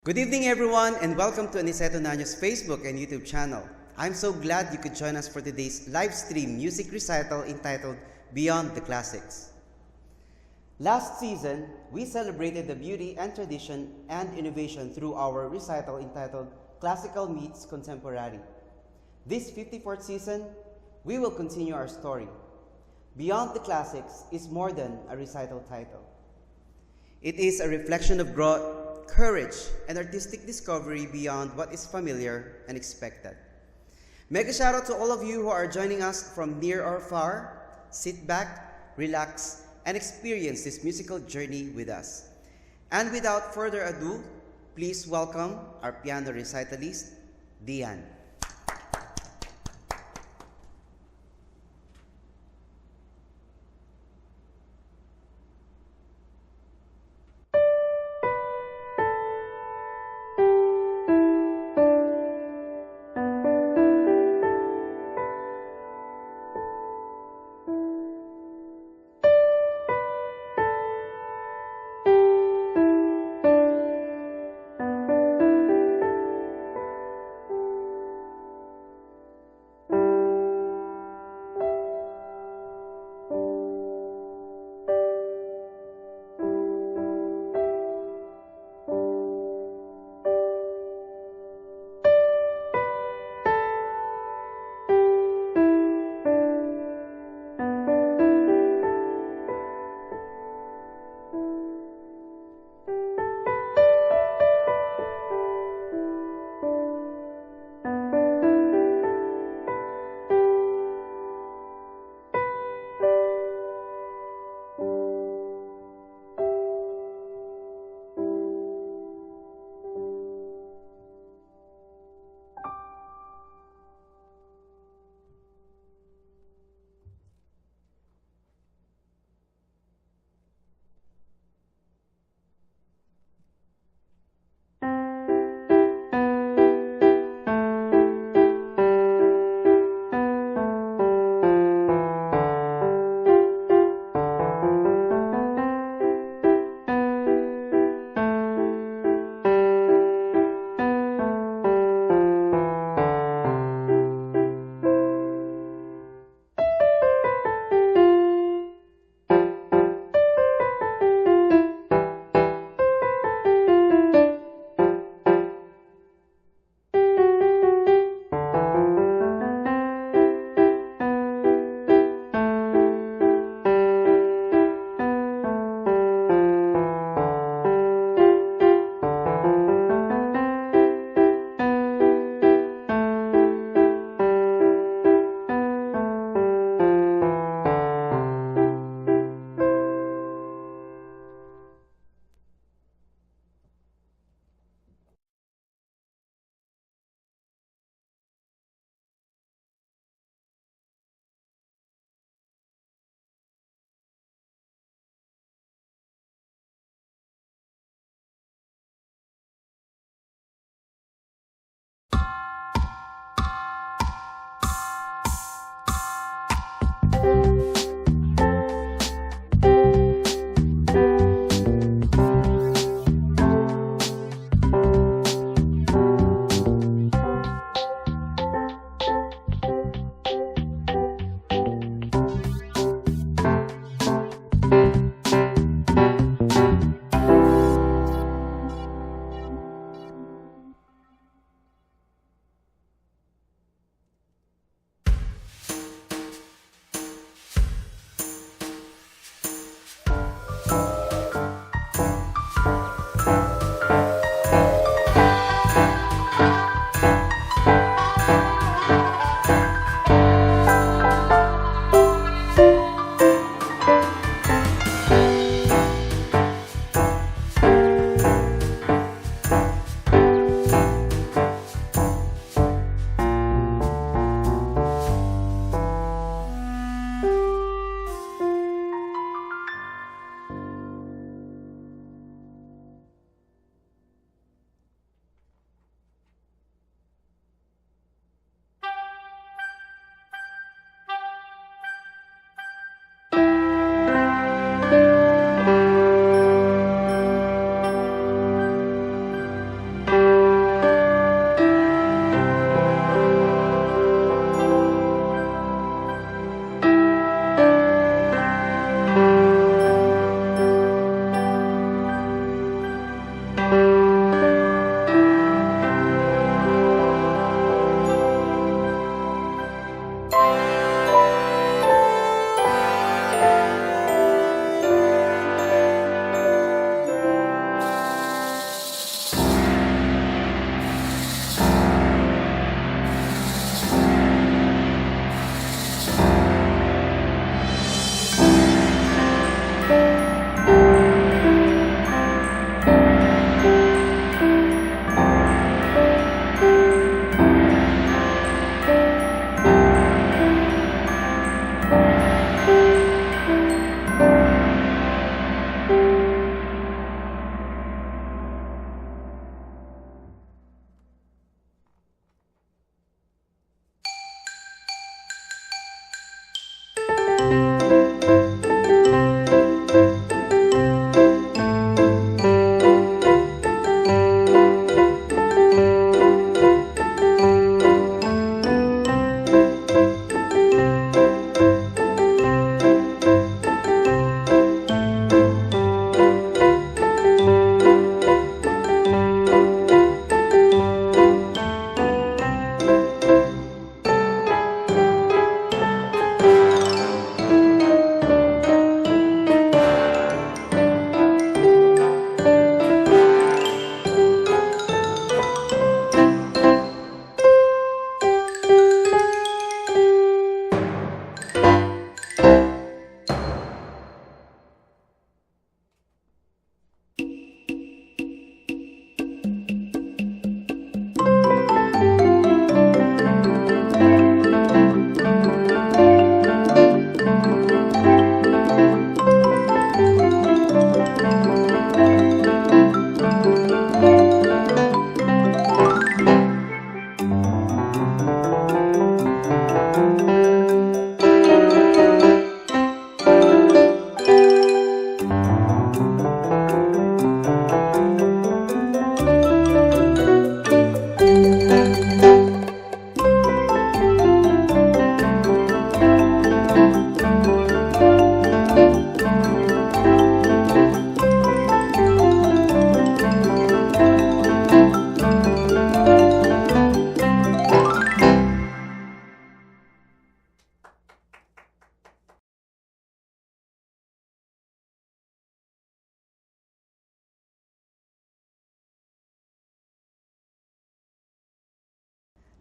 Good evening, everyone, and welcome to Aniceto Naño's Facebook and YouTube channel. I'm so glad you could join us for today's live stream music recital entitled Beyond the Classics. Last season, we celebrated the beauty and tradition and innovation through our recital entitled Classical Meets Contemporary. This 54th season, we will continue our story. Beyond the Classics is more than a recital title. It is a reflection of growth, courage, and artistic discovery beyond what is familiar and expected. Mega shout out to all of you who are joining us from near or far. Sit back, relax, and experience this musical journey with us. And without further ado, please welcome our piano recitalist, Dian.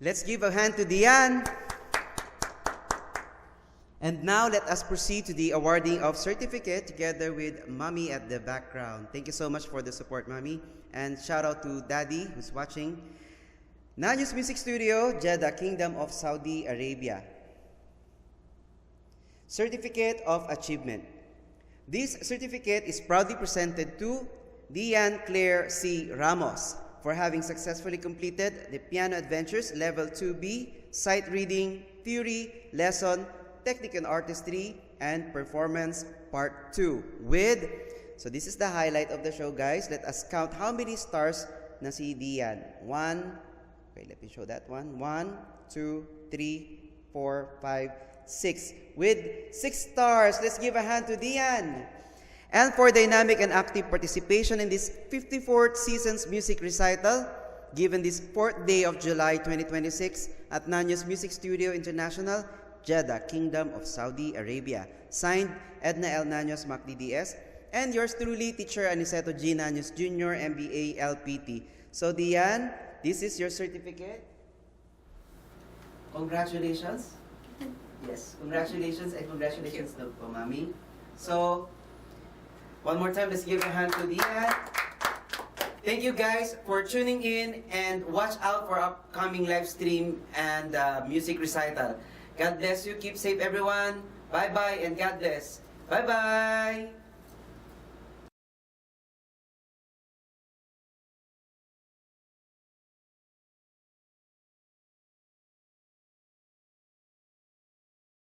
Let's give a hand to Dian. And now let us proceed to the awarding of certificate together with Mommy at the background. Thank you so much for the support, Mommy. And shout out to Daddy who's watching. Nanyos Music Studio, Jeddah, Kingdom of Saudi Arabia. Certificate of Achievement. This certificate is proudly presented to Dian Claire C. Ramos for having successfully completed the Piano Adventures Level 2B, Sight Reading, Theory, Lesson, Technique and Artistry, and Performance Part 2 with, so this is the highlight of the show, guys. Let us count how many stars na si Dian. Okay, let me show that one. 1, 2, 3, 4, 5, 6. With 6 stars, let's give a hand to Dian. And for dynamic and active participation in this 54th season's music recital, given this 4th day of July 2026 at Nanyos Music Studio International, Jeddah, Kingdom of Saudi Arabia. Signed, Edna L. Nanyos, MacDDS, and yours truly, Teacher Aniceto G. Nanyos Jr., MBA, LPT. So Dian, this is your certificate. Congratulations. Yes, congratulations and congratulations to Mami. So, one more time, let's give a hand to Dian. Thank you guys for tuning in and watch out for upcoming live stream and music recital. God bless you. Keep safe, everyone. Bye-bye and God bless. Bye-bye.